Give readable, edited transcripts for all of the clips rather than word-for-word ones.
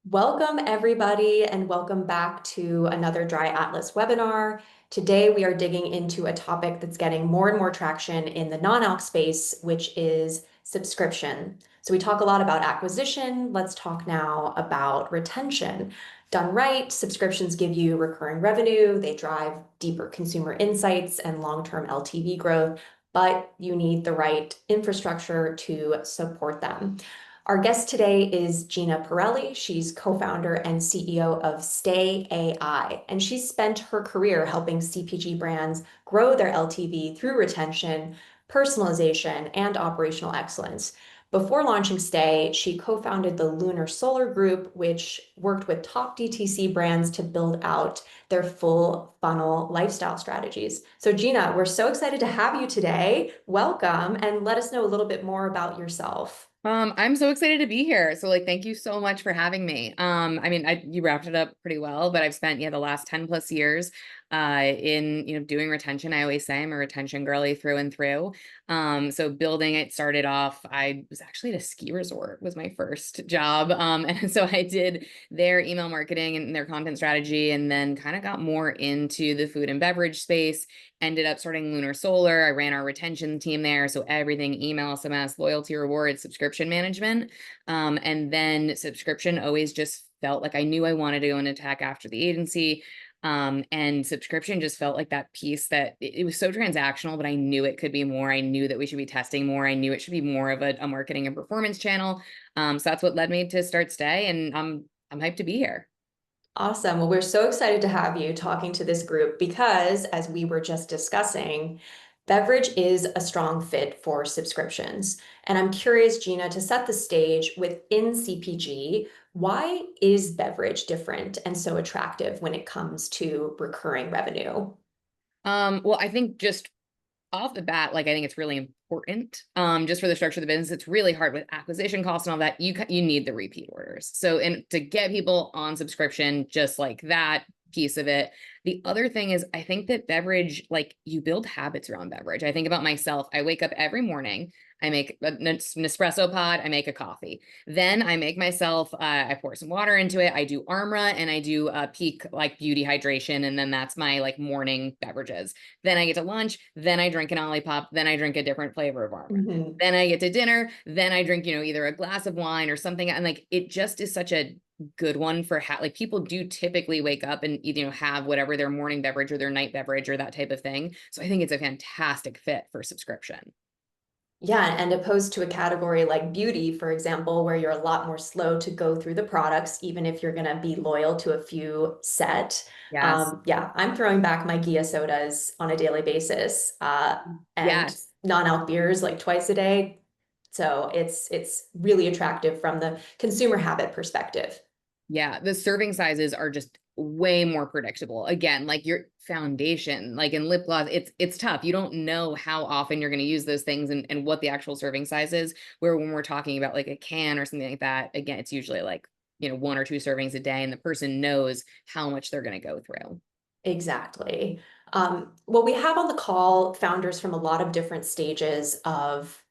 Welcome, everybody, and welcome back to another Dry Atlas webinar. Today, we are digging into a topic that's getting more and more traction in the non-alc space, which is subscription. So we talk a lot about acquisition. Let's talk now about retention. Done right, subscriptions give you recurring revenue. They drive deeper consumer insights and long-term LTV growth, but you need the right infrastructure to support them. Our guest today is Gina Perrelli. She's co-founder and CEO of Stay AI, and she's spent her career helping CPG brands grow their LTV through retention, personalization, and operational excellence. Before launching Stay, she co-founded the Lunar Solar Group, which worked with top DTC brands to build out their full funnel lifestyle strategies. So Gina, we're so excited to have you today. Welcome, and let us know a little bit more about yourself. I'm so excited to be here. So thank you so much for having me. You wrapped it up pretty well, but I've spent, the last 10 plus years, in, doing retention. I always say I'm a retention girly through and through. So building it started off, I was actually at a ski resort was my first job. And so I did their email marketing and their content strategy, and then kind of got more into the food and beverage space. Ended up starting Lunar Solar. I ran our retention team there. So everything, email, SMS, loyalty, rewards, subscription management. And then subscription always just felt like I knew I wanted to go into tech after the agency. And subscription just felt like that piece that it was so transactional, but I knew it could be more. I knew that we should be testing more. I knew it should be more of a marketing and performance channel. So that's what led me to start Stay. And I'm hyped to be here. Awesome. Well, we're so excited to have you talking to this group because, as we were just discussing, Beverage is a strong fit for subscriptions. And I'm curious, Gina, to set the stage within CPG, why is Beverage different and so attractive when it comes to recurring revenue? Well, I think just off the bat, I think it's really important, just for the structure of the business. It's really hard with acquisition costs and all that. You need the repeat orders. So, and to get people on subscription, just like that piece of it. The other thing is, I think that beverage, you build habits around beverage. I think about myself. I wake up every morning. I make an Nespresso pod. I make a coffee. Then I make myself, I pour some water into it. I do Armra and I do Peak beauty hydration. And then that's my morning beverages. Then I get to lunch. Then I drink an Olipop. Then I drink a different flavor of Armra. Mhm. Then I get to dinner. Then I drink, either a glass of wine or something. And it just is such a good one for people do typically wake up and have whatever their morning beverage or their night beverage or that type of thing. So I think it's a fantastic fit for subscription. Yeah, and opposed to a category like beauty, for example, where you're a lot more slow to go through the products, even if you're going to be loyal to a few set. Yes. Yeah, I'm throwing back my Gia sodas on a daily basis, and Yes. non-alc beers like twice a day. So it's really attractive from the consumer habit perspective. Yeah, the serving sizes are just way more predictable. Again, your foundation, in lip gloss, it's tough. You don't know how often you're going to use those things and what the actual serving size is. Where when we're talking about a can or something like that, again, it's usually one or two servings a day, and the person knows how much they're going to go through. Exactly. Well, we have on the call founders from a lot of different stages of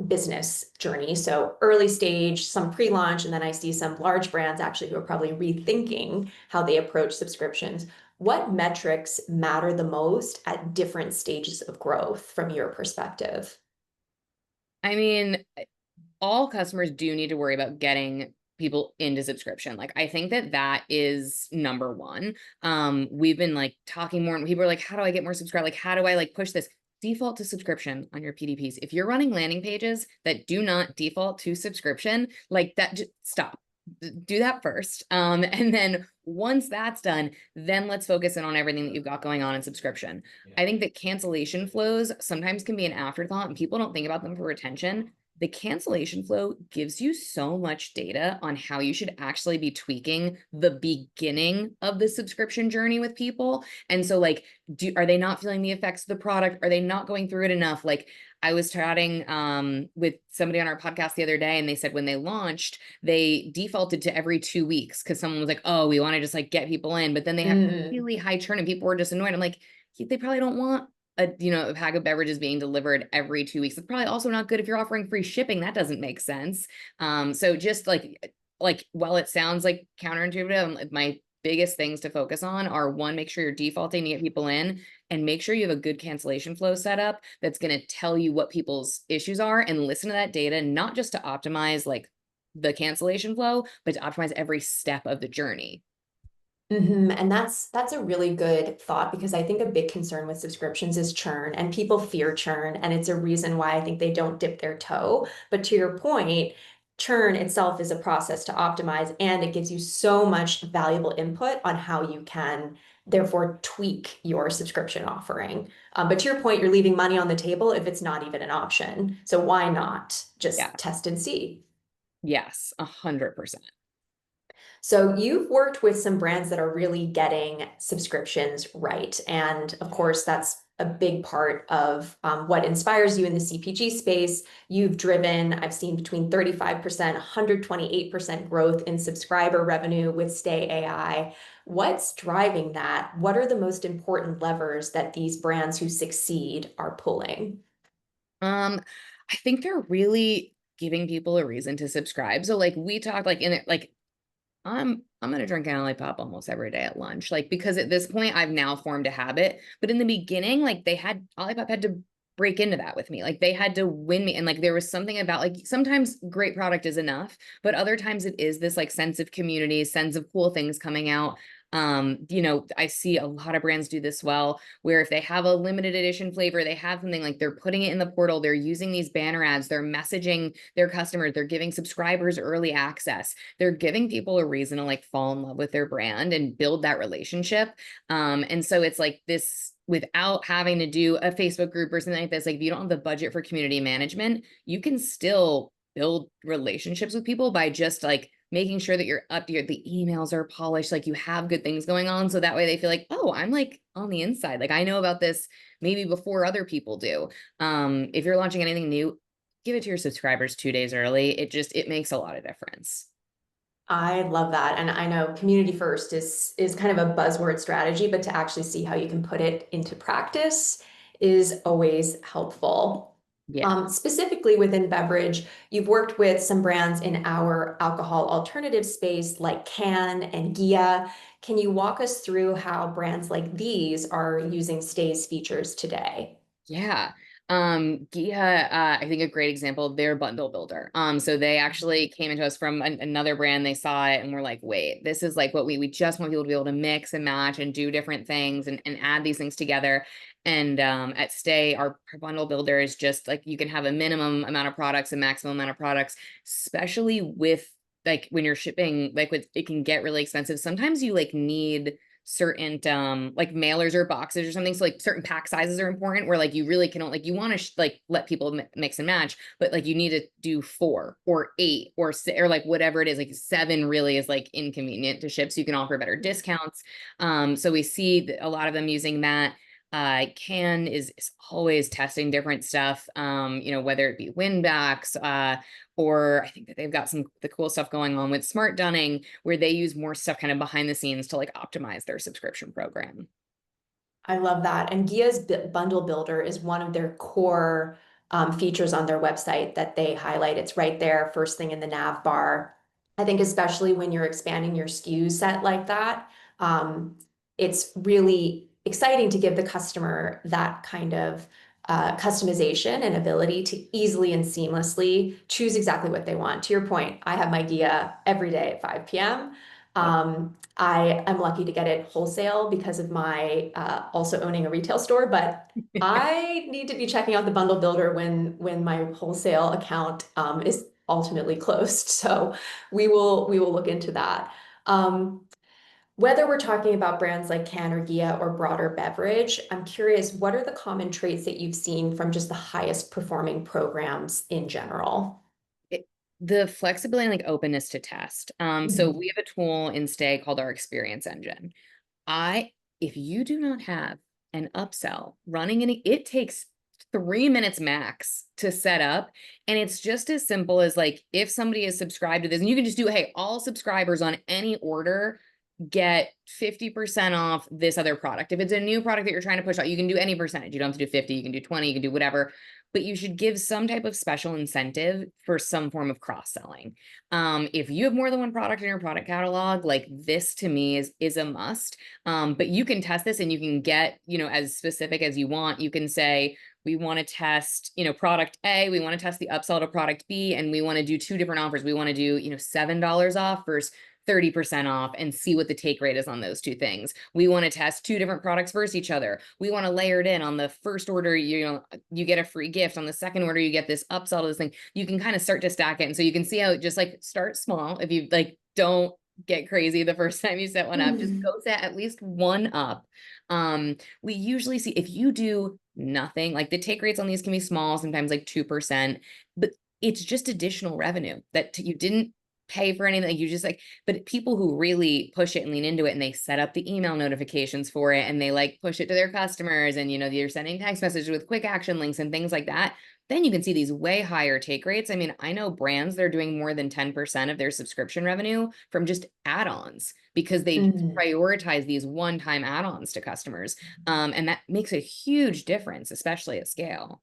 business journey. So early stage, some pre-launch, and then I see some large brands actually who are probably rethinking how they approach subscriptions. What metrics matter the most at different stages of growth from your perspective? I mean, all customers do need to worry about getting people into subscription. I think that is number one. We've been talking more, and people are like, how do I get more subscribers? How do I push this? Default to subscription on your PDPs. If you're running landing pages that do not default to subscription, that, just stop. Do that first. And then once that's done, then let's focus in on everything that you've got going on in subscription. I think that cancellation flows sometimes can be an afterthought and people don't think about them for retention. The cancellation flow gives you so much data on how you should actually be tweaking the beginning of the subscription journey with people. And so are they not feeling the effects of the product? Are they not going through it enough? I was chatting with somebody on our podcast the other day, and they said when they launched, they defaulted to every 2 weeks because someone was like, oh, we want to just get people in, but then they had Mm. really high churn and people were just annoyed. I'm like, they probably don't want a pack of beverages being delivered every 2 weeks. It's probably also not good if you're offering free shipping. That doesn't make sense. So just like, while it sounds like counterintuitive, my biggest things to focus on are, one, make sure you're defaulting to get people in, and make sure you have a good cancellation flow set up that's going to tell you what people's issues are, and listen to that data, not just to optimize like the cancellation flow, but to optimize every step of the journey. And that's a really good thought, because I think a big concern with subscriptions is churn, and people fear churn, and it's a reason why I think they don't dip their toe. But to your point, churn itself is a process to optimize, and it gives you so much valuable input on how you can therefore tweak your subscription offering. But to your point, you're leaving money on the table if it's not even an option. So why not Yeah. just test and see? Yes, 100%. So you've worked with some brands that are really getting subscriptions right. And of course, that's a big part of what inspires you in the CPG space. You've driven, I've seen between 35%, 128% growth in subscriber revenue with Stay AI. What's driving that? What are the most important levers that these brands who succeed are pulling? I think they're really giving people a reason to subscribe. So like we talked like in it, like I'm gonna drink an Olipop almost every day at lunch, like because at this point I've now formed a habit. But in the beginning, like Olipop had to break into that with me. Like they had to win me, and like there was something about, like, sometimes great product is enough, but other times it is this like sense of community, sense of cool things coming out. I see a lot of brands do this well, where if they have a limited edition flavor, they have something, like they're putting it in the portal, they're using these banner ads, they're messaging their customers, they're giving subscribers early access, they're giving people a reason to like fall in love with their brand and build that relationship. And so it's like this, without having to do a Facebook group or something like this, like if you don't have the budget for community management, you can still build relationships with people by just like making sure that you're up to the emails are polished, like you have good things going on. So that way they feel like, oh, I'm like on the inside. Like I know about this maybe before other people do. If you're launching anything new, give it to your subscribers 2 days early. It makes a lot of difference. I love that. And I know community first is kind of a buzzword strategy, but to actually see how you can put it into practice is always helpful. Yeah. Specifically within beverage, you've worked with some brands in our alcohol alternative space like Can and Gia. Can you walk us through how brands like these are using Stay's features today? Yeah. Gia, I think a great example, they're bundle builder. So they actually came into us from another brand. They saw it and we're like, wait, this is like what we just want people to be able to mix and match and do different things and add these things together. And at Stay, our bundle builder is just like, you can have a minimum amount of products, a maximum amount of products, especially with like when you're shipping, like with, it can get really expensive. Sometimes you like need certain like mailers or boxes or something, so like certain pack sizes are important, where like you really can, like you want to like let people mix and match, but like you need to do 4 or 8 or like whatever it is, like 7 really is like inconvenient to ship, so you can offer better discounts. So we see a lot of them using that. Can is always testing different stuff, whether it be win backs, or I think that they've got the cool stuff going on with smart dunning, where they use more stuff kind of behind the scenes to like optimize their subscription program. I love that. And Gia's bundle builder is one of their core features on their website that they highlight. It's right there, first thing in the nav bar. I think especially when you're expanding your SKU set like that, um, it's really exciting to give the customer that kind of customization and ability to easily and seamlessly choose exactly what they want. To your point, I have my Gia every day at 5 p.m. I am lucky to get it wholesale because of my also owning a retail store, but I need to be checking out the bundle builder when my wholesale account is ultimately closed. So we will look into that. Um, Whether we're talking about brands like Can or Gia or broader beverage, I'm curious, what are the common traits that you've seen from just the highest performing programs in general? it, the flexibility and like openness to test. So Mhm. we have a tool in Stay called our ExperienceEngine. If you do not have an upsell running in it takes 3 minutes max to set up. And it's just as simple as like, if somebody is subscribed to this, and you can just do, hey, all subscribers on any order get 50% off this other product. If it's a new product that you're trying to push out, you can do any percentage. You don't have to do 50, you can do 20, you can do whatever, but you should give some type of special incentive for some form of cross-selling. If you have more than one product in your product catalog, like this to me is a must. But you can test this and you can get, as specific as you want. You can say, we want to test, product A, we want to test the upsell to product B, and we want to do two different offers. We want to do, $7 off versus 30% off and see what the take rate is on those two things. We want to test two different products versus each other. We want to layer it in on the first order, you get a free gift. On the second order, you get this upsell to this thing. You can kind of start to stack it. And so you can see how it just like start small. If you like, don't get crazy the first time you set one up, just go set at least one up. We usually see if you do nothing, like the take rates on these can be small, sometimes like 2%, but it's just additional revenue that you didn't pay for anything. You just like, but people who really push it and lean into it and they set up the email notifications for it and they like push it to their customers and, you're sending text messages with quick action links and things like that, then you can see these way higher take rates. I mean, I know brands, they're doing more than 10% of their subscription revenue from just add-ons because they prioritize these one-time add-ons to customers. And that makes a huge difference, especially at scale.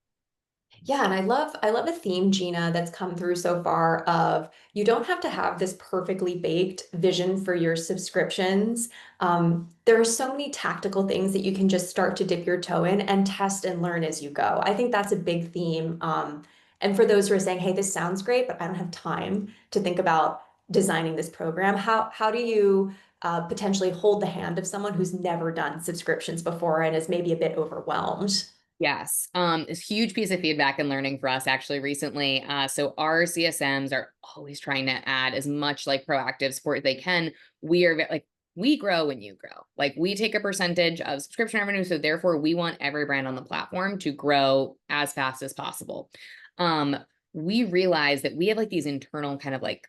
Yeah, and I love a theme, Gina, that's come through so far of you don't have to have this perfectly baked vision for your subscriptions. There are so many tactical things that you can just start to dip your toe in and test and learn as you go. I think that's a big theme. And for those who are saying, "Hey, this sounds great, but I don't have time to think about designing this program," how do you potentially hold the hand of someone who's never done subscriptions before and is maybe a bit overwhelmed? Yes. It's a huge piece of feedback and learning for us actually recently. So our CSMs are always trying to add as much like proactive support as they can. We are like, we grow when you grow. Like we take a percentage of subscription revenue. So therefore we want every brand on the platform to grow as fast as possible. We realize that we have like these internal kind of like,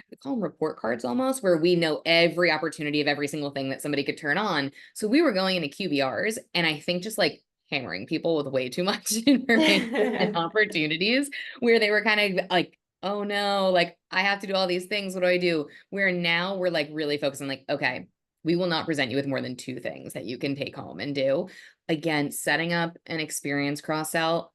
we call them report cards almost, where we know every opportunity of every single thing that somebody could turn on. So we were going into QBRs and I think just like hammering people with way too much information and opportunities where they were kind of like, oh no, like I have to do all these things. What do I do? Where now we're like really focusing like, okay, we will not present you with more than two things that you can take home and do. Again, setting up an experience cross sell,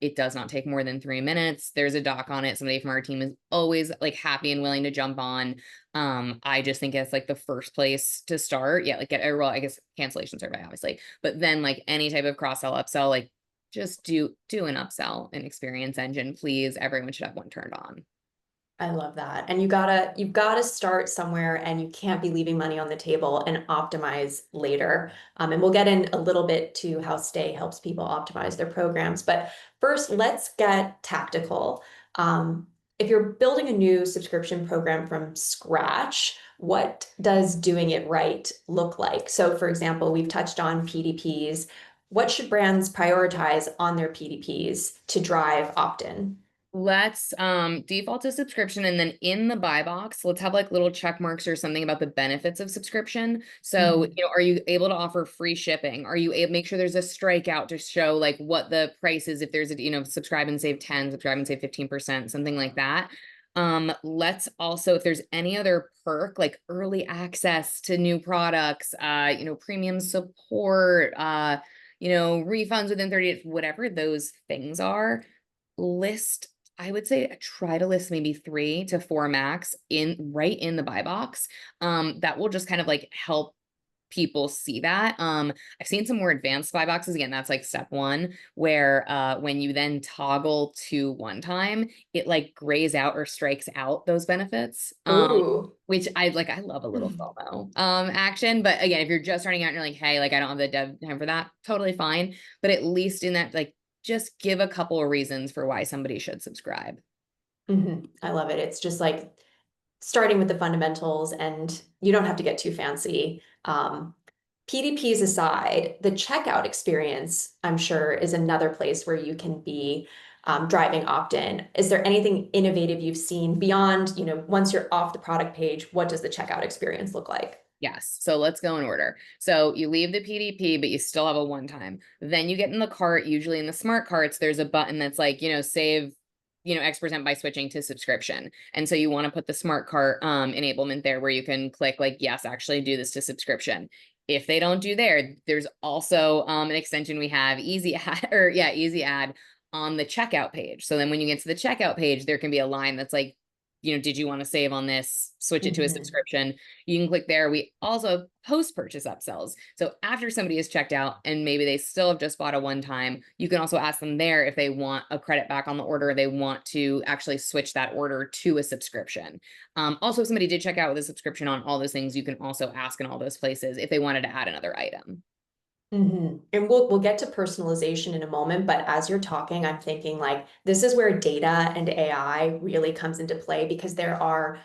it does not take more than 3 minutes. There's a doc on it. Somebody from our team is always like happy and willing to jump on. I just think it's like the first place to start. Yeah, like get a I guess cancellation survey, obviously. But then like any type of cross-sell, upsell, like just do an upsell in ExperienceEngine, please. Everyone should have one turned on. I love that. And you've gotta start somewhere and you can't be leaving money on the table and optimize later. And we'll get in a little bit to how Stay helps people optimize their programs. But first, let's get tactical. If you're building a new subscription program from scratch, what does doing it right look like? So for example, we've touched on PDPs. What should brands prioritize on their PDPs to drive opt-in? Let's default to subscription, and then in the buy box, let's have like little check marks or something about the benefits of subscription. So, Mhm. are you able to offer free shipping? Are you able make sure there's a strikeout to show like what the price is if there's a, subscribe and save 10, subscribe and save 15%, something like that. Let's also, if there's any other perk like early access to new products, premium support, refunds within 30 days, whatever those things are, list, I would say try to list maybe 3 to 4 max right in the buy box. That will just kind of like help people see that. I've seen some more advanced buy boxes. Again, that's like step 1, where when you then toggle to one time, it like grays out or strikes out those benefits. Ooh. Which I love a little FOMO action. But again, if you're just starting out and you're like, hey, like I don't have the dev time for that, totally fine. But at least in that, like, just give a couple of reasons for why somebody should subscribe. I love it. It's just like starting with the fundamentals, and you don't have to get too fancy. PDPs aside, the checkout experience, I'm sure, is another place where you can be driving opt-in. Is there anything innovative you've seen beyond, once you're off the product page, what does the checkout experience look like? Yes. So let's go in order. So you leave the PDP, but you still have a one time. Then you get in the cart. Usually in the smart carts, there's a button that's like, save X% by switching to subscription. And so you want to put the smart cart enablement there where you can click like, yes, actually do this to subscription. If they don't do there's also an extension we have, easy add, easy add on the checkout page. So then when you get to the checkout page, there can be a line that's like, did you want to save on this, switch it to a subscription? You can click there. We also have post-purchase upsells. So after somebody is checked out and maybe they still have just bought a one time, you can also ask them there if they want a credit back on the order, they want to actually switch that order to a subscription. Also, if somebody did check out with a subscription on all those things, you can also ask in all those places if they wanted to add another item. And we'll get to personalization in a moment, but as you're talking, I'm thinking like this is where data and AI really comes into play because there are,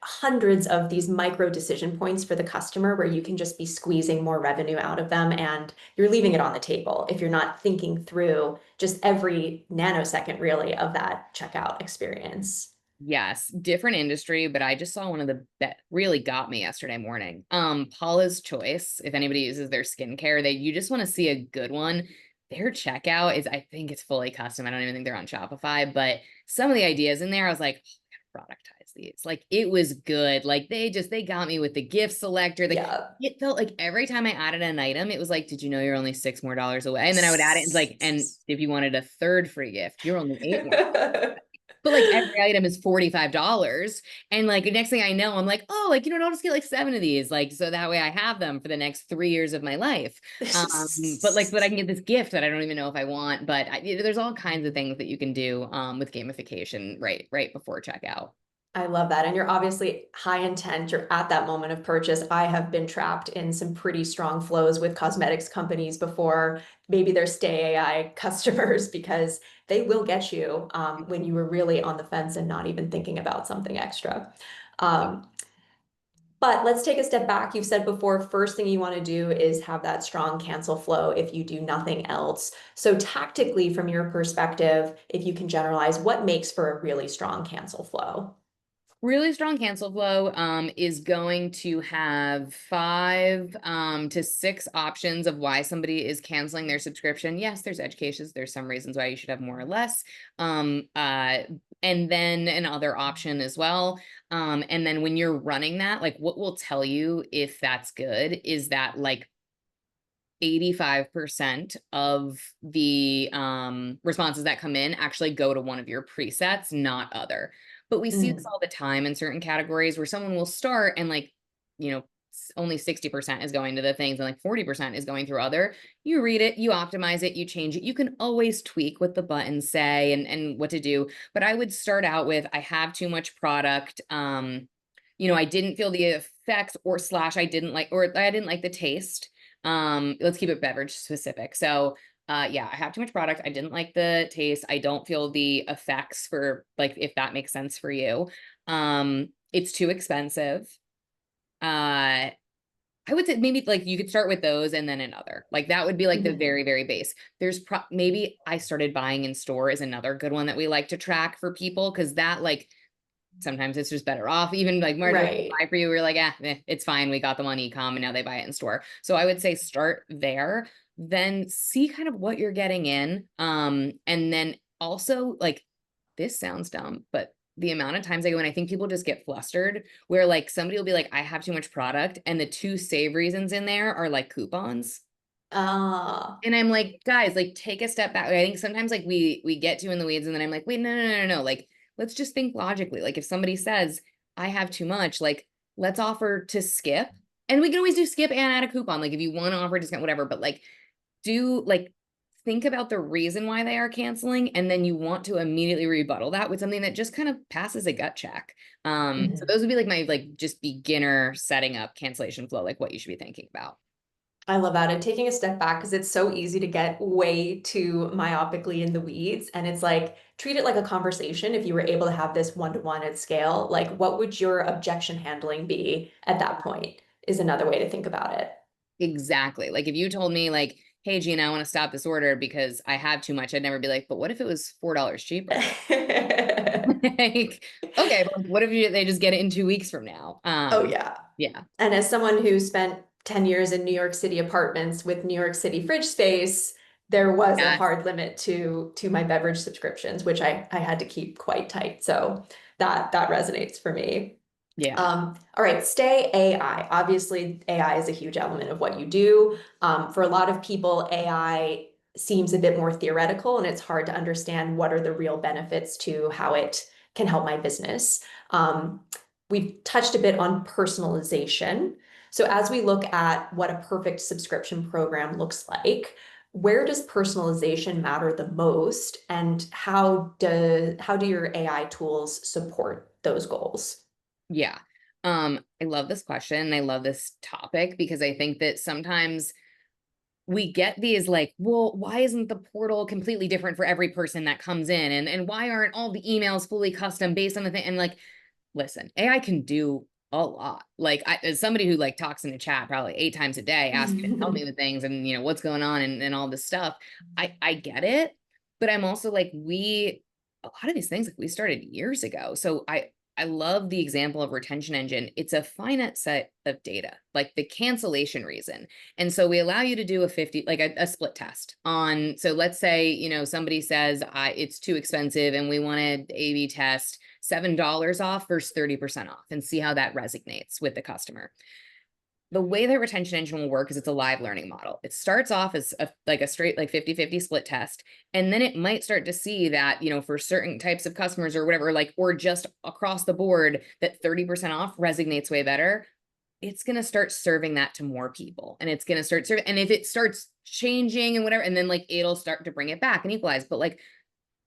hundreds of these micro decision points for the customer where you can just be squeezing more revenue out of them and you're leaving it on the table if you're not thinking through just every nanosecond really of that checkout experience. Yes, different industry, but I just saw one of the that really got me yesterday morning. Paula's Choice. If anybody uses their skincare, you just want to see a good one. Their checkout is, I think it's fully custom. I don't even think they're on Shopify, but some of the ideas in there, I was like, oh, I gotta productize these. Like it was good. Like they got me with the gift selector. It felt like every time I added an item, it was like, did you know you're only $6 more away? And then I would add it and like, and if you wanted a third free gift, you're only $8 more. But like every item is $45. And like the next thing I know, I'm like, oh, like, I'll just get like 7 of these. Like, so that way I have them for the next 3 years of my life. But I can get this gift that I don't even know if I want, but there's all kinds of things that you can do with gamification right before checkout. I love that. And you're obviously high intent. You're at that moment of purchase. I have been trapped in some pretty strong flows with cosmetics companies before. Maybe they're Stay AI customers because they will get you when you were really on the fence and not even thinking about something extra. But let's take a step back. You've said before, first thing you want to do is have that strong cancel flow if you do nothing else. So tactically, from your perspective, if you can generalize, what makes for a really strong cancel flow? Really strong cancel flow is going to have 5 to 6 options of why somebody is canceling their subscription. Yes, there's edge cases. There's some reasons why you should have more or less. And then another option as well. And then when you're running that, like what will tell you if that's good is that like 85% of the responses that come in actually go to one of your presets, not other. But we see this all the time in certain categories where someone will start and like, only 60% is going to the things and like 40% is going through other. You read it, you optimize it, you change it. You can always tweak what the buttons say and what to do. But I would start out with, I have too much product. I didn't feel the effects I didn't like the taste. Let's keep it beverage specific. So I have too much product. I didn't like the taste. I don't feel the effects for like, if that makes sense for you. It's too expensive. I would say maybe like you could start with those and then another. Like that would be like the very, very base. There's maybe I started buying in store is another good one that we like to track for people because that like sometimes it's just better off. Even like Marty buy for you, we're like, it's fine. We got them on e-com and now they buy it in store. So I would say start there, then see kind of what you're getting in. And then also like, this sounds dumb, but the amount of times I go and I think people just get flustered where like somebody will be like, I have too much product. And the 2 save reasons in there are like coupons. And I'm like, guys, like take a step back. I think sometimes like we get too in the weeds and then I'm like, wait, no. Like, let's just think logically. Like if somebody says I have too much, like let's offer to skip and we can always do skip and add a coupon. Like if you want to offer a discount, whatever, but like think about the reason why they are canceling. And then you want to immediately rebuttal that with something that just kind of passes a gut check. So those would be like my, like just beginner setting up cancellation flow, like what you should be thinking about. I love that. And taking a step back because it's so easy to get way too myopically in the weeds. And it's like, treat it like a conversation. If you were able to have this one-to-one at scale, like what would your objection handling be at that point is another way to think about it. Exactly. Like if you told me like, hey, Gina, I want to stop this order because I have too much. I'd never be like, but what if it was $4 cheaper? Like, okay, well, what if they just get it in 2 weeks from now? Oh yeah. Yeah. And as someone who spent 10 years in New York City apartments with New York City fridge space, there was a Yeah. hard limit to my beverage subscriptions, which I had to keep quite tight. So that resonates for me. Yeah. All right, stay AI. Obviously, AI is a huge element of what you do. For a lot of people, AI seems a bit more theoretical, and it's hard to understand what are the real benefits to how it can help my business. We've touched a bit on personalization. So as we look at what a perfect subscription program looks like, where does personalization matter the most, and how do your AI tools support those goals? Yeah. I love this question and I love this topic because I think that sometimes we get these like, well, why isn't the portal completely different for every person that comes in? And why aren't all the emails fully custom based on the thing? And like, listen, AI can do a lot. Like as somebody who like talks in a chat probably 8 times a day, asking to help me with things and what's going on and all this stuff. I get it, but I'm also like, a lot of these things like we started years ago. So I love the example of retention engine. It's a finite set of data, like the cancellation reason. And so we allow you to do a 50, like a split test on, so let's say, somebody says it's too expensive and we want to A/B test $7 off versus 30% off and see how that resonates with the customer. The way that retention engine will work is it's a live learning model. It starts off as like a straight like 50-50 split test. And then it might start to see that, for certain types of customers or whatever, like, or just across the board that 30% off resonates way better. It's going to start serving that to more people and it's going to start serving. And if it starts changing and whatever, and then like it'll start to bring it back and equalize. But like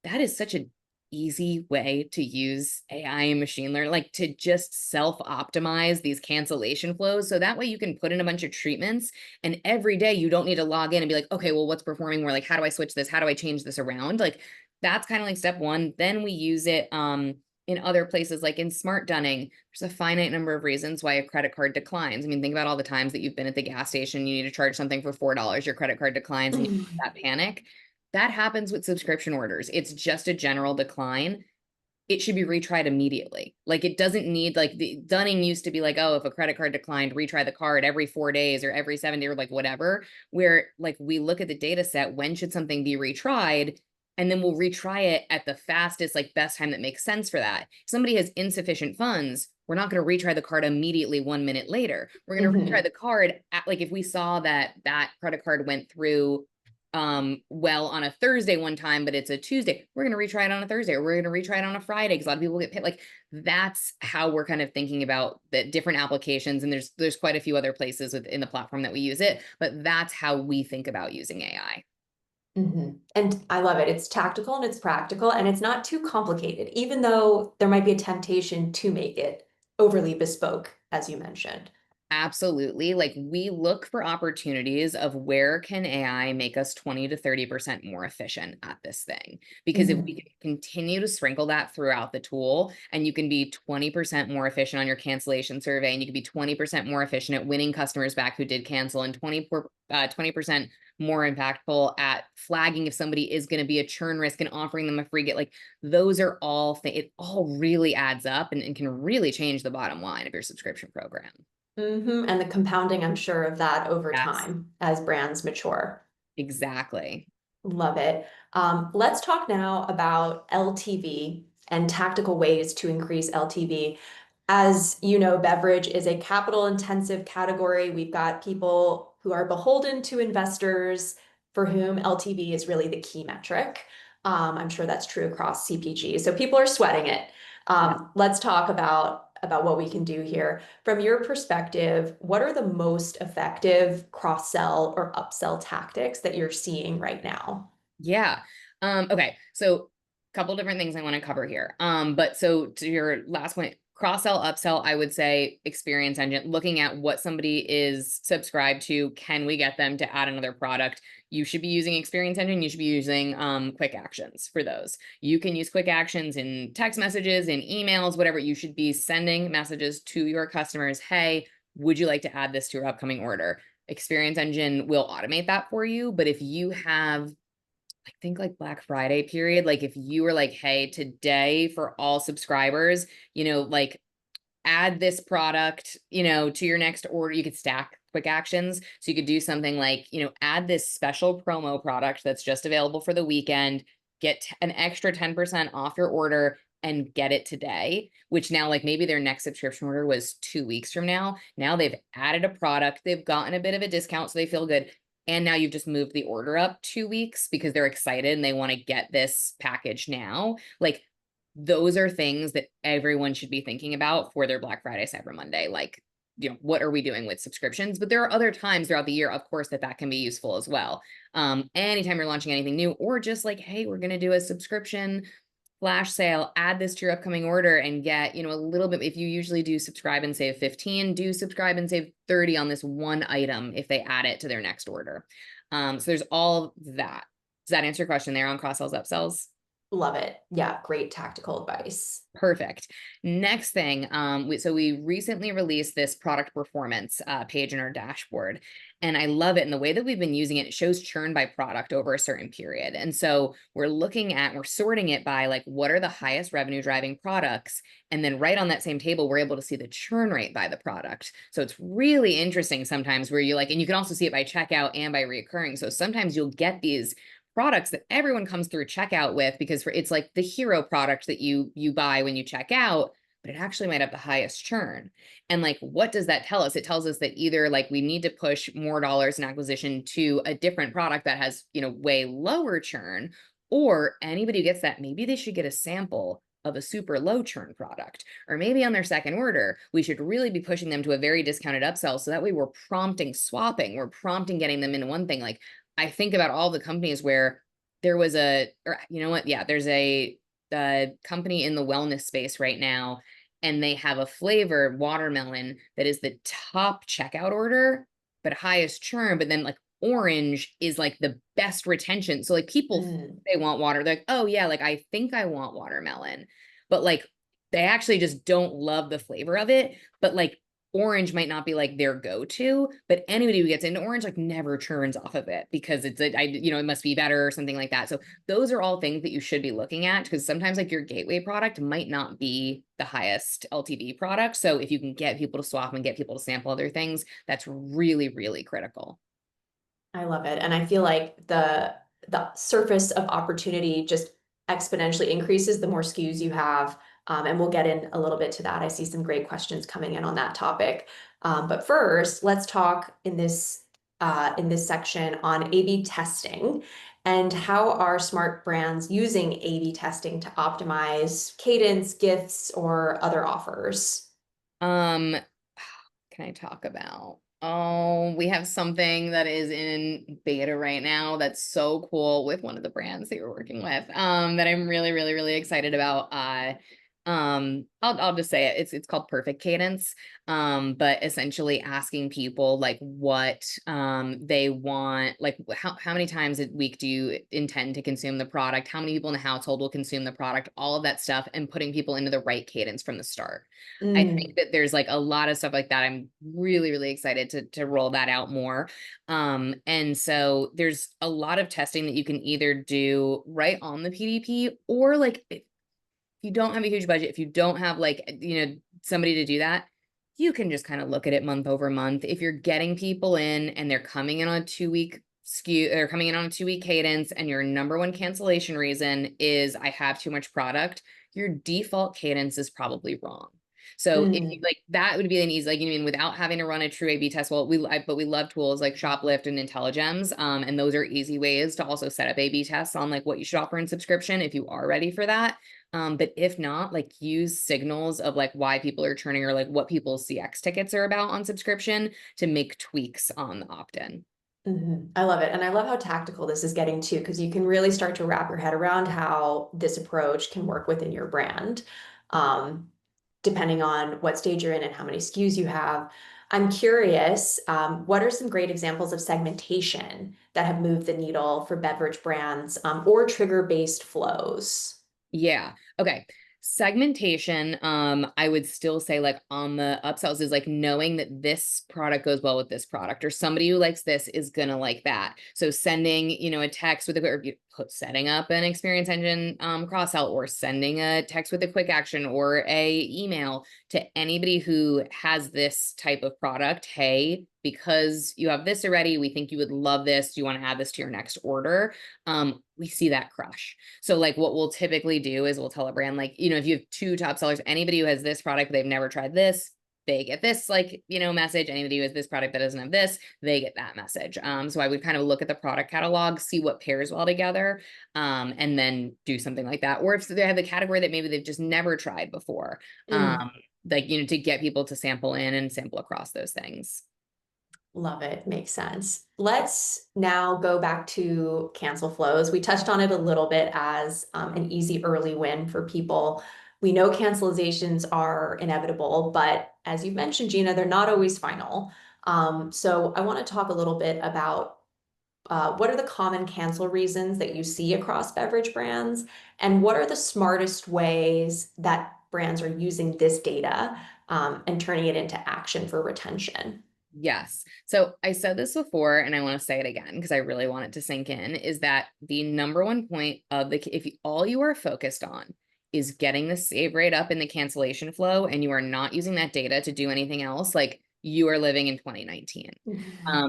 that is such an easy way to use AI and machine learning, like to just self-optimize these cancellation flows. So that way you can put in a bunch of treatments and every day you don't need to log in and be like, okay, well, what's performing more? Like, how do I switch this? How do I change this around? Like, that's kind of like step one. Then we use it in other places, like in smart dunning. There's a finite number of reasons why a credit card declines. I mean, think about all the times that you've been at the gas station, you need to charge something for $4, your credit card declines and you have that panic. That happens with subscription orders. It's just a general decline. It should be retried immediately. Like it doesn't need like the dunning used to be like, oh, if a credit card declined, retry the card every 4 days or every 7 days or like whatever, where like we look at the data set, when should something be retried? And then we'll retry it at the fastest, like best time that makes sense for that. If somebody has insufficient funds, we're not going to retry the card immediately 1 minute later. We're going to retry the card at, like if we saw that that credit card went through well on a Thursday one time, but it's a Tuesday, we're going to retry it on a Thursday, or we're going to retry it on a Friday because a lot of people get paid. Like that's how we're kind of thinking about the different applications. And there's quite a few other places within the platform that we use it, but that's how we think about using AI. And I love it. It's tactical and it's practical and it's not too complicated, even though there might be a temptation to make it overly bespoke, as you mentioned. Absolutely. Like we look for opportunities of where can AI make us 20 to 30% more efficient at this thing? Because if we can continue to sprinkle that throughout the tool and you can be 20% more efficient on your cancellation survey and you can be 20% more efficient at winning customers back who did cancel and 20% more impactful at flagging if somebody is going to be a churn risk and offering them a free get, like those are all things, it all really adds up and can really change the bottom line of your subscription program. And the compounding, I'm sure, of that over Yes, time as brands mature. exactly. Love it. Let's talk now about LTV and tactical ways to increase LTV. As you know, beverage is a capital intensive category. We've got people who are beholden to investors for whom LTV is really the key metric. I'm sure that's true across CPG. So people are sweating it. Yeah. Let's talk about what we can do here. From your perspective, what are the most effective cross-sell or upsell tactics that you're seeing right now? Yeah. Okay. So a couple different things I want to cover here. But so to your last point, cross sell, upsell, I would say experience engine, looking at what somebody is subscribed to. Can we get them to add another product? You should be using experience engine. You should be using quick actions for those. You can use quick actions in text messages, in emails, whatever. You should be sending messages to your customers. Hey, would you like to add this to your upcoming order? Experience engine will automate that for you. But if you have I think like Black Friday period, like if you were like, hey, today for all subscribers, like add this product, to your next order, you could stack quick actions. So you could do something like, add this special promo product that's just available for the weekend, get an extra 10% off your order and get it today, which now like maybe their next subscription order was 2 weeks from now. Now they've added a product, they've gotten a bit of a discount, so they feel good. And now you've just moved the order up 2 weeks because they're excited and they want to get this package now. Like those are things that everyone should be thinking about for their Black Friday, Cyber Monday. Like, what are we doing with subscriptions? But there are other times throughout the year, of course, that can be useful as well. Anytime you're launching anything new, or just like, hey, we're going to do a subscription flash sale, add this to your upcoming order and get, a little bit. If you usually do subscribe and save 15, do subscribe and save 30 on this one item if they add it to their next order. So there's all that. Does that answer your question there on cross sells, upsells? Love it. Yeah, great tactical advice. Perfect. Next thing, we recently released this product performance page in our dashboard, and I love it. And the way that we've been using it, it shows churn by product over a certain period. And so we're sorting it by like, what are the highest revenue driving products? And then right on that same table, we're able to see the churn rate by the product. So it's really interesting sometimes where and you can also see it by checkout and by reoccurring. So sometimes you'll get these products that everyone comes through checkout with because it's like the hero product that you buy when you check out, but it actually might have the highest churn. And like, what does that tell us? It tells us that either like we need to push more dollars in acquisition to a different product that has, way lower churn, or anybody who gets that, maybe they should get a sample of a super low churn product, or maybe on their second order, we should really be pushing them to a very discounted upsell. So that way we're prompting swapping, we're prompting getting them into one thing. Like, I think about all the companies where there was there's a company in the wellness space right now, and they have a flavor watermelon that is the top checkout order, but highest churn. But then like orange is like the best retention. So like people think they want water. They're like, oh yeah, like I think I want watermelon, but like they actually just don't love the flavor of it. But like orange might not be like their go-to, but anybody who gets into orange like never churns off of it because it must be better or something like that. So those are all things that you should be looking at, because sometimes like your gateway product might not be the highest LTV product. So if you can get people to swap and get people to sample other things, that's really, really critical. I love it. And I feel like the surface of opportunity just exponentially increases the more SKUs you have. And we'll get in a little bit to that. I see some great questions coming in on that topic. But first, let's talk in this section on A/B testing and how are smart brands using A/B testing to optimize cadence, gifts, or other offers. Can I talk about? Oh, we have something that is in beta right now that's so cool with one of the brands that you're working with, that I'm really, really, really excited about. I'll just say it. It's called Perfect Cadence. But essentially asking people like what they want, like how many times a week do you intend to consume the product? How many people in the household will consume the product? All of that stuff, and putting people into the right cadence from the start. I think that there's like a lot of stuff like that. I'm really, really excited to roll that out more. And so there's a lot of testing that you can either do right on the PDP, or like you don't have a huge budget, if you don't have like, somebody to do that, you can just kind of look at it month over month. If you're getting people in and they're coming in on a 2-week SKU, they're coming in on a 2-week cadence, and your number one cancellation reason is I have too much product, your default cadence is probably wrong. So if you like, that would be an easy, like, without having to run a true A/B test. Well, but we love tools like Shoplift and IntelliGems. And those are easy ways to also set up A/B tests on like what you should offer in subscription if you are ready for that. But if not, like use signals of like why people are churning, or like what people's CX tickets are about on subscription, to make tweaks on the opt-in. I love it. And I love how tactical this is getting too, because you can really start to wrap your head around how this approach can work within your brand, depending on what stage you're in and how many SKUs you have. I'm curious, what are some great examples of segmentation that have moved the needle for beverage brands, or trigger-based flows? Yeah. Okay. Segmentation, I would still say like on the upsells is like knowing that this product goes well with this product, or somebody who likes this is gonna like that. So sending, a text with or setting up an ExperienceEngine cross-sell, or sending a text with a quick action or a email to anybody who has this type of product. Hey, because you have this already, we think you would love this. Do you want to add this to your next order? We see that crush. So like what we'll typically do is we'll tell a brand, like, if you have 2 top sellers, anybody who has this product, they've never tried this, they get this, like, message. Anybody who has this product that doesn't have this, they get that message. So I would kind of look at the product catalog, see what pairs well together, and then do something like that. Or if they have a category that maybe they've just never tried before, like, to get people to sample in and sample across those things. Love it. Makes sense. Let's now go back to cancel flows. We touched on it a little bit as an easy early win for people. We know cancelizations are inevitable, but as you mentioned, Gina, they're not always final. So I want to talk a little bit about what are the common cancel reasons that you see across beverage brands, and what are the smartest ways that brands are using this data and turning it into action for retention? Yes. So I said this before, and I want to say it again because I really want it to sink in, is that the number one point of all you are focused on is getting the save rate up in the cancellation flow, and you are not using that data to do anything else, like you are living in 2019.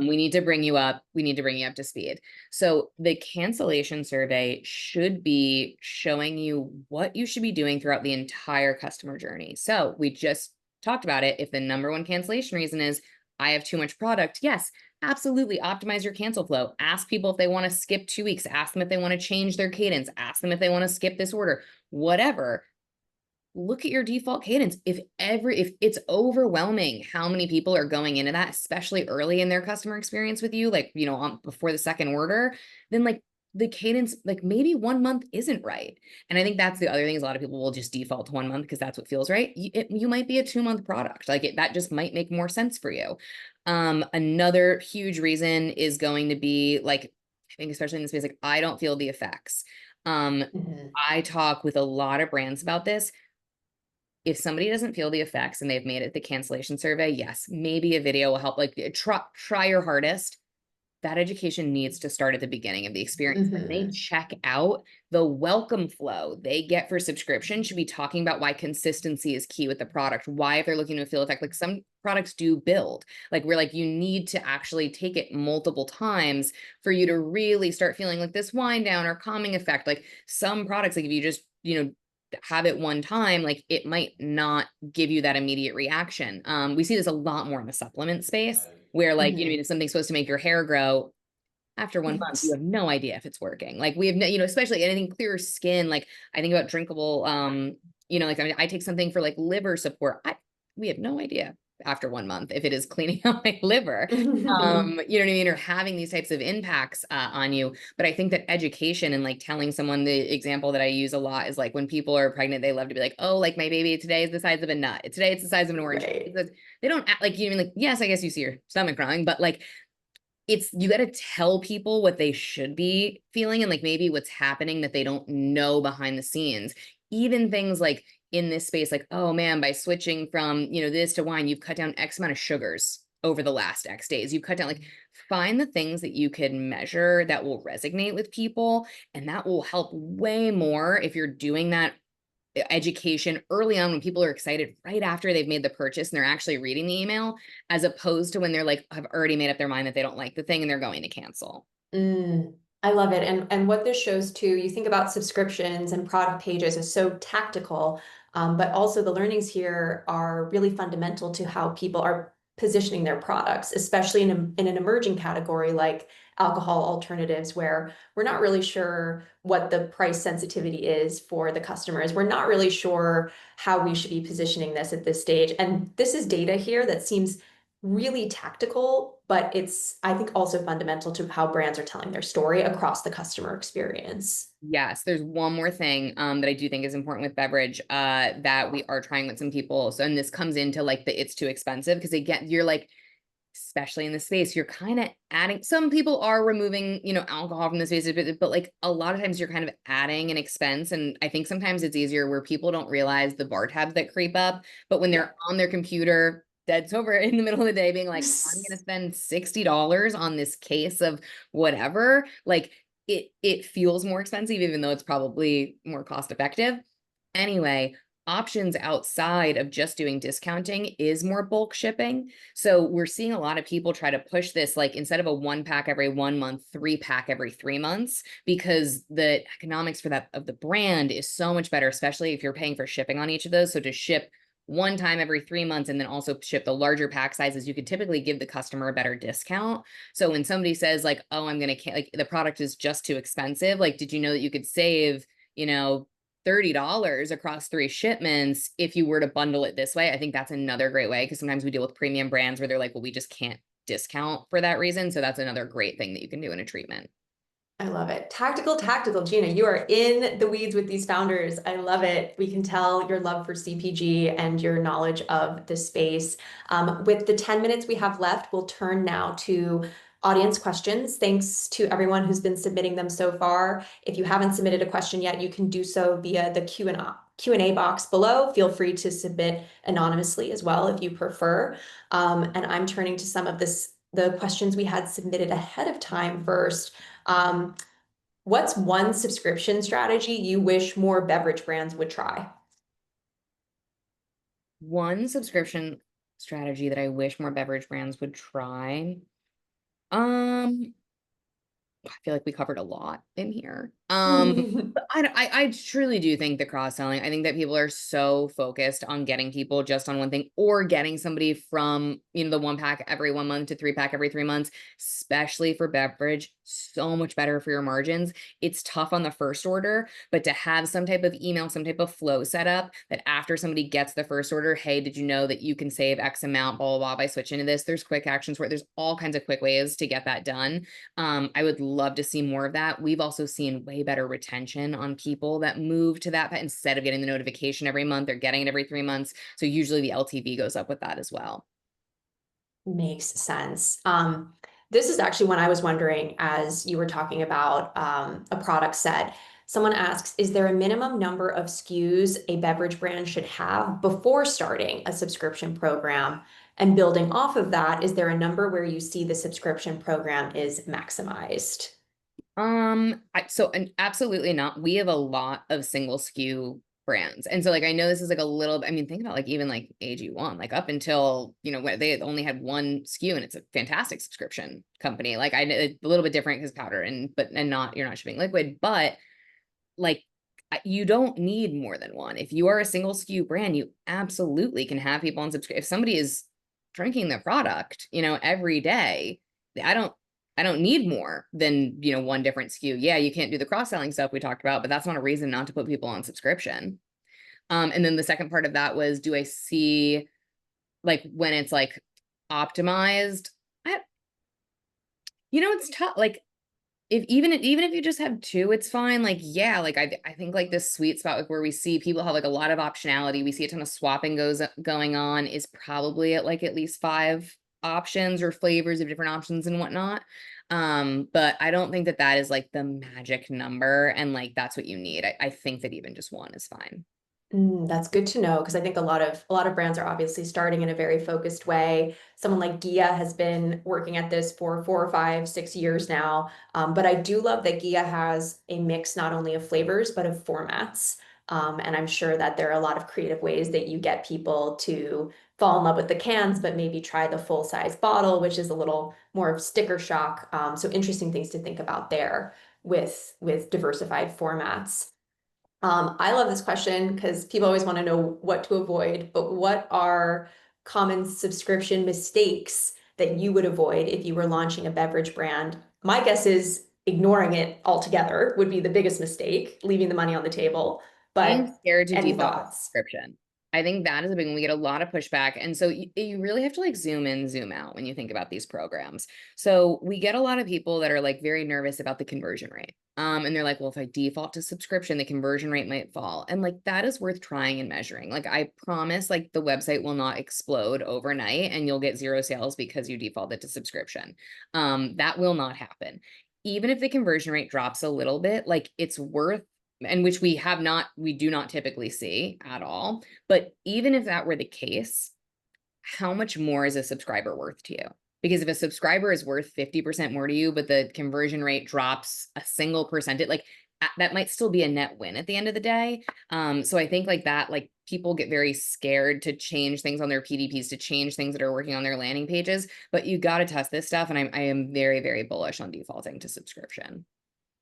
We need to bring you up. We need to bring you up to speed. So the cancellation survey should be showing you what you should be doing throughout the entire customer journey. So we just talked about it. If the number one cancellation reason is I have too much product, yes, absolutely optimize your cancel flow. Ask people if they want to skip 2 weeks. Ask them if they want to change their cadence. Ask them if they want to skip this order, whatever. Look at your default cadence. If it's overwhelming how many people are going into that, especially early in their customer experience with you, like, before the second order, then like the cadence, like maybe 1 month isn't right. And I think that's the other thing, is a lot of people will just default to 1 month because that's what feels right. You might be a 2-month product. Like that just might make more sense for you. Another huge reason is going to be like, I think especially in the space, like I don't feel the effects. I talk with a lot of brands about this. If somebody doesn't feel the effects and they've made it the cancellation survey, yes, maybe a video will help. Like try your hardest. That education needs to start at the beginning of the experience. When they check out, the welcome flow they get for subscription should be talking about why consistency is key with the product. Why, if they're looking to feel effect, like some products do build, like we're like, you need to actually take it multiple times for you to really start feeling like this wind down or calming effect. Like some products, like if you just, have it one time, like it might not give you that immediate reaction. We see this a lot more in the supplement space where like, if something's supposed to make your hair grow, after 1 month, you have no idea if it's working. Like we have no, especially anything clear skin. Like I think about drinkable, like I take something for like liver support. We have no idea after 1 month if it is cleaning out my liver. You know what I mean? Or having these types of impacts on you. But I think that education and like telling someone, the example that I use a lot is like when people are pregnant, they love to be like, oh, like my baby today is the size of a nut. Today it's the size of an orange. Right. They don't act like, like, yes, I guess you see your stomach growing, but like, you got to tell people what they should be feeling and like maybe what's happening that they don't know behind the scenes. Even things like in this space, like, oh man, by switching from, this to wine, you've cut down X amount of sugars over the last X days. You've cut down, like, find the things that you can measure that will resonate with people. And that will help way more if you're doing that education early on when people are excited right after they've made the purchase and they're actually reading the email, as opposed to when they're like, have already made up their mind that they don't like the thing and they're going to cancel. I love it. And what this shows too, you think about subscriptions and product pages is so tactical, but also the learnings here are really fundamental to how people are positioning their products, especially in an emerging category like alcohol alternatives, where we're not really sure what the price sensitivity is for the customers. We're not really sure how we should be positioning this at this stage. And this is data here that seems really tactical, but it's, I think, also fundamental to how brands are telling their story across the customer experience. Yes, there's one more thing that I do think is important with Beverage that we are trying with some people. So, and this comes into like the it's too expensive, because you're like, especially in the space, you're kind of adding, some people are removing, alcohol from the space, but like a lot of times you're kind of adding an expense. And I think sometimes it's easier where people don't realize the bar tabs that creep up, but when they're on their computer, dead sober in the middle of the day being like, I'm going to spend $60 on this case of whatever, like it feels more expensive, even though it's probably more cost effective. Anyway, options outside of just doing discounting is more bulk shipping. So we're seeing a lot of people try to push this, like instead of a 1 pack every 1 month, 3 pack every 3 months, because the economics for that of the brand is so much better, especially if you're paying for shipping on each of those. So to ship one time every 3 months and then also ship the larger pack sizes, you could typically give the customer a better discount. So when somebody says like, oh, I'm going to, like the product is just too expensive, like, did you know that you could save, $30 across 3 shipments if you were to bundle it this way? I think that's another great way, because sometimes we deal with premium brands where they're like, well, we just can't discount for that reason. So that's another great thing that you can do in a treatment. I love it. Tactical, tactical. Gina, you are in the weeds with these founders. I love it. We can tell your love for CPG and your knowledge of the space. With the 10 minutes we have left, we'll turn now to audience questions. Thanks to everyone who's been submitting them so far. If you haven't submitted a question yet, you can do so via the Q&A box below. Feel free to submit anonymously as well if you prefer. And I'm turning to some of the questions we had submitted ahead of time first. What's one subscription strategy you wish more beverage brands would try? One subscription strategy that I wish more beverage brands would try. I feel like we covered a lot in here. But I truly do think the cross-selling, I think that people are so focused on getting people just on one thing, or getting somebody from, the 1 pack every 1 month to 3 pack every 3 months, especially for beverage, so much better for your margins. It's tough on the first order, but to have some type of email, some type of flow set up that after somebody gets the first order, hey, did you know that you can save X amount, blah, blah, blah, by switching to this? There's quick actions where there's all kinds of quick ways to get that done. I would love to see more of that. We've also seen way better retention on people that move to that instead of getting the notification every month, they're getting it every 3 months. So usually the LTV goes up with that as well. Makes sense. This is actually when I was wondering, as you were talking about a product set. Someone asks, is there a minimum number of SKUs a beverage brand should have before starting a subscription program? And building off of that, is there a number where you see the subscription program is maximized? And absolutely not. We have a lot of single SKU brands. And so like, I know this is like a little, I mean, think about like even like AG1, like up until, when they only had one SKU, and it's a fantastic subscription company. Like it's a little bit different because powder you're not shipping liquid, but like you don't need more than one. If you are a single SKU brand, you absolutely can have people on subscribe. If somebody is drinking the product, every day, I don't need more than, one different SKU. Yeah, you can't do the cross-selling stuff we talked about, but that's not a reason not to put people on subscription. And then the second part of that was, do I see like when it's like optimized? It's tough. Like even if you just have two, it's fine. Like, yeah, like I think like this sweet spot, like where we see people have like a lot of optionality, we see a ton of swapping going on, is probably at like at least 5 options or flavors of different options and whatnot. But I don't think that is like the magic number, and like that's what you need. I think that even just one is fine. That's good to know, because I think a lot of brands are obviously starting in a very focused way. Someone like Gia has been working at this for 4 or 5, 6 years now. But I do love that Gia has a mix not only of flavors but of formats. And I'm sure that there are a lot of creative ways that you get people to fall in love with the cans, but maybe try the full size bottle, which is a little more of sticker shock. So interesting things to think about there with diversified formats. I love this question because people always want to know what to avoid, but what are common subscription mistakes that you would avoid if you were launching a beverage brand? My guess is ignoring it altogether would be the biggest mistake, leaving the money on the table. Being But scared to any default to thoughts? subscription. I think that is a big one. We get a lot of pushback. And so you really have to like zoom in, zoom out when you think about these programs. So we get a lot of people that are like very nervous about the conversion rate. And they're like, well, if I default to subscription, the conversion rate might fall. And like, that is worth trying and measuring. Like, I promise, like the website will not explode overnight and you'll get 0 sales because you defaulted to subscription. That will not happen. Even if the conversion rate drops a little bit, like it's worth, and which we do not typically see at all. But even if that were the case, how much more is a subscriber worth to you? Because if a subscriber is worth 50% more to you, but the conversion rate drops a single percent, like that might still be a net win at the end of the day. So I think like that, like people get very scared to change things on their PDPs, to change things that are working on their landing pages, but you got to test this stuff. And I am very, very bullish on defaulting to subscription.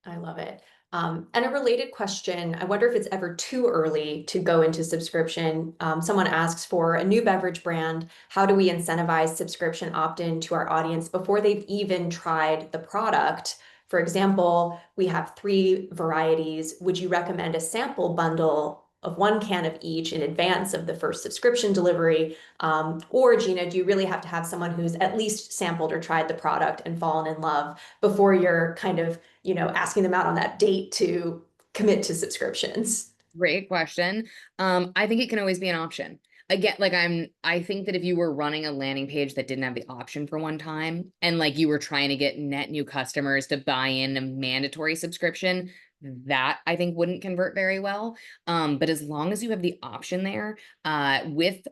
I love it. And a related question, I wonder if it's ever too early to go into subscription. Someone asks, for a new beverage brand, how do we incentivize subscription opt-in to our audience before they've even tried the product? For example, we have 3 varieties. Would you recommend a sample bundle of 1 can of each in advance of the first subscription delivery? Or Gina, do you really have to have someone who's at least sampled or tried the product and fallen in love before you're kind of, asking them out on that date to commit to subscriptions? Great question. I think it can always be an option. Again, like I think that if you were running a landing page that didn't have the option for one time, and like you were trying to get net new customers to buy in a mandatory subscription, that I think wouldn't convert very well. But as long as you have the option there, with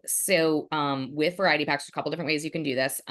variety packs, a couple different ways you can do this.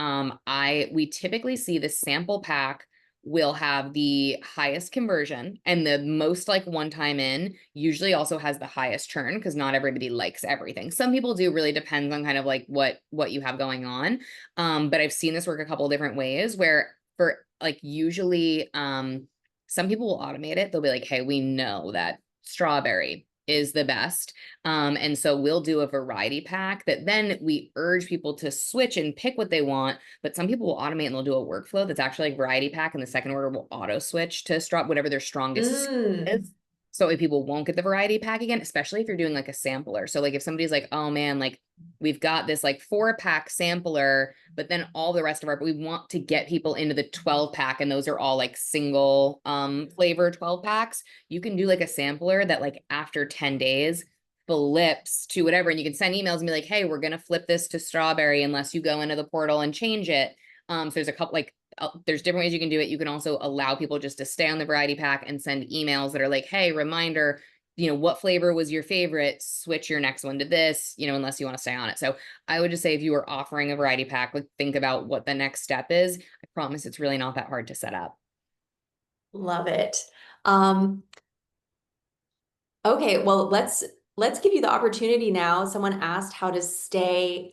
We typically see the sample pack will have the highest conversion, and the most like one time in usually also has the highest churn, because not everybody likes everything. Some people do, really depends on kind of like what you have going on. But I've seen this work a couple of different ways, where for like usually some people will automate it. They'll be like, hey, we know that strawberry is the best. And so we'll do a variety pack that then we urge people to switch and pick what they want. But some people will automate and they'll do a workflow that's actually like variety pack, and the second order will auto switch to whatever their strongest is. So if people won't get the variety pack again, especially if you're doing like a sampler. So like if somebody's like, oh man, like we've got this like 4-pack sampler, but then all the rest of we want to get people into the 12-pack, and those are all like single flavor 12 packs. You can do like a sampler that like after 10 days flips to whatever, and you can send emails and be like, hey, we're gonna flip this to strawberry unless you go into the portal and change it. So there's a couple like there's different ways you can do it. You can also allow people just to stay on the variety pack and send emails that are like, hey, reminder, what flavor was your favorite? Switch your next one to this, unless you want to stay on it. So I would just say if you are offering a variety pack, like think about what the next step is. I promise it's really not that hard to set up. Love it. Okay, well, let's give you the opportunity now. Someone asked, how does Stay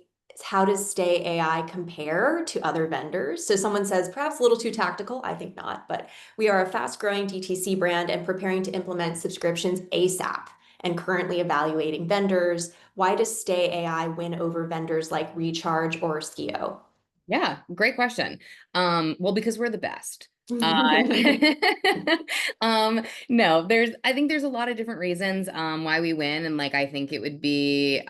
AI compare to other vendors? So someone says, perhaps a little too tactical. I think not, but we are a fast-growing DTC brand and preparing to implement subscriptions ASAP and currently evaluating vendors. Why does Stay AI win over vendors like Recharge or Skio? Yeah, great question. Well, because we're the best. No, I think there's a lot of different reasons why we win. And like I think it would be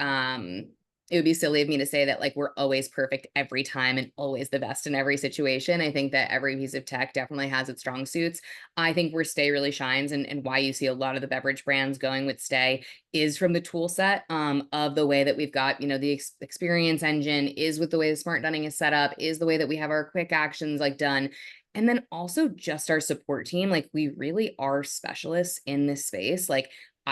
silly of me to say that like we're always perfect every time and always the best in every situation. I think that every piece of tech definitely has its strong suits. I think where Stay really shines, and why you see a lot of the beverage brands going with Stay, is from the tool set of the way that we've got, the experience engine, is with the way the smart dunning is set up, is the way that we have our quick actions like done. And then also just our support team. Like we really are specialists in this space. Like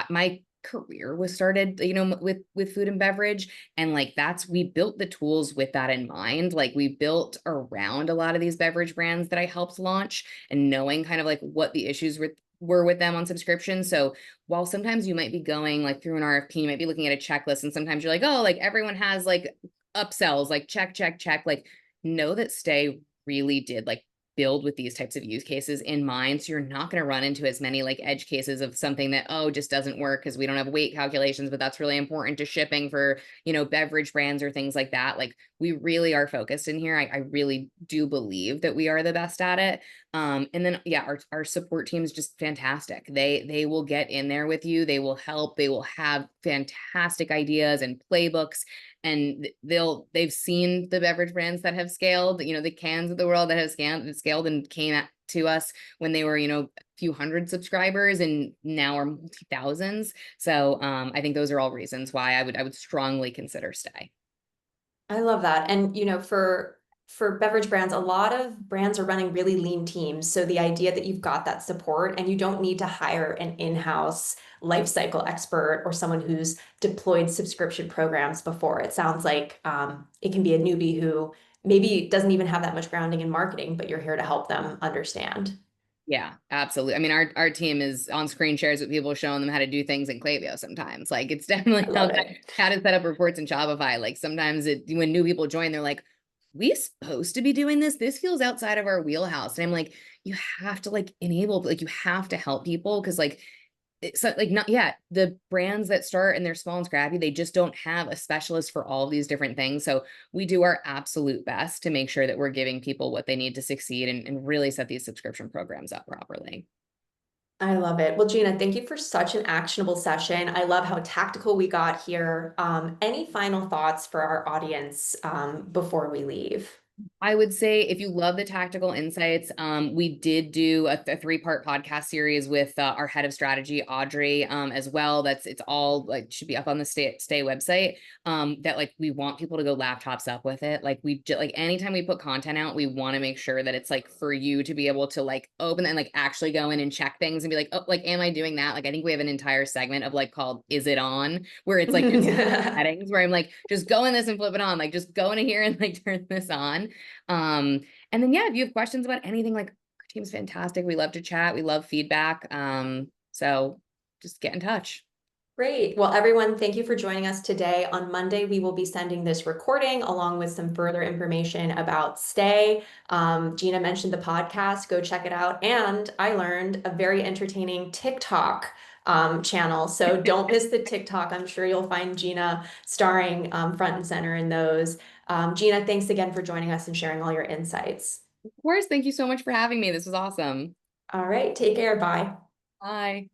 my career was started, with food and beverage. And like we built the tools with that in mind. Like we built around a lot of these beverage brands that I helped launch, and knowing kind of like what the issues were with them on subscription. So while sometimes you might be going like through an RFP, you might be looking at a checklist, and sometimes you're like, oh, like everyone has like upsells, like check, check, check. Like know that Stay really did like build with these types of use cases in mind. So you're not going to run into as many like edge cases of something that, just doesn't work because we don't have weight calculations, but that's really important to shipping for, beverage brands or things like that. Like we really are focused in here. I really do believe that we are the best at it. And then, yeah, our support team is just fantastic. They will get in there with you. They will help. They will have fantastic ideas and playbooks, and they've seen the beverage brands that have scaled, the cans of the world that have scaled and came to us when they were, a few hundred subscribers, and now are multi-thousands. So I think those are all reasons why I would strongly consider Stay. I love that. And for beverage brands, a lot of brands are running really lean teams. So the idea that you've got that support and you don't need to hire an in-house life cycle expert or someone who's deployed subscription programs before. It sounds like it can be a newbie who maybe doesn't even have that much grounding in marketing, but you're here to help them understand. Yeah, absolutely. I mean, our team is on screen shares with people showing them how to do things in Klaviyo sometimes. Like it's I definitely love it. how to set up reports in Shopify. Like sometimes when new people join, they're like, we supposed to be doing this? This feels outside of our wheelhouse. And I'm like, you have to like enable, like you have to help people because like it's like not yeah, the brands that start and they're small and scrappy, they just don't have a specialist for all of these different things. So we do our absolute best to make sure that we're giving people what they need to succeed and really set these subscription programs up properly. I love it. Well, Gina, thank you for such an actionable session. I love how tactical we got here. Any final thoughts for our audience before we leave? I would say if you love the tactical insights, we did do a three-part podcast series with our head of strategy, Audrey, as well. It's all like should be up on the stay website. That like we want people to go laptops up with it. Like like anytime we put content out, we want to make sure that it's like for you to be able to like open and like actually go in and check things and be like, oh, like am I doing that? Like I think we have an entire segment of like called "Is it on?" where it's like settings where I'm like, just go in this and flip it on. Like just go into here and like turn this on. And then yeah, if you have questions about anything, like our team's fantastic. We love to chat. We love feedback. So just get in touch. Great. Well, everyone, thank you for joining us today. On Monday, we will be sending this recording along with some further information about Stay. Gina mentioned the podcast. Go check it out. And I learned a very entertaining TikTok channel. So don't miss the TikTok. I'm sure you'll find Gina starring front and center in those. Gina, thanks again for joining us and sharing all your insights. Of course, thank you so much for having me. This was awesome. All right. Take care. Bye. Bye.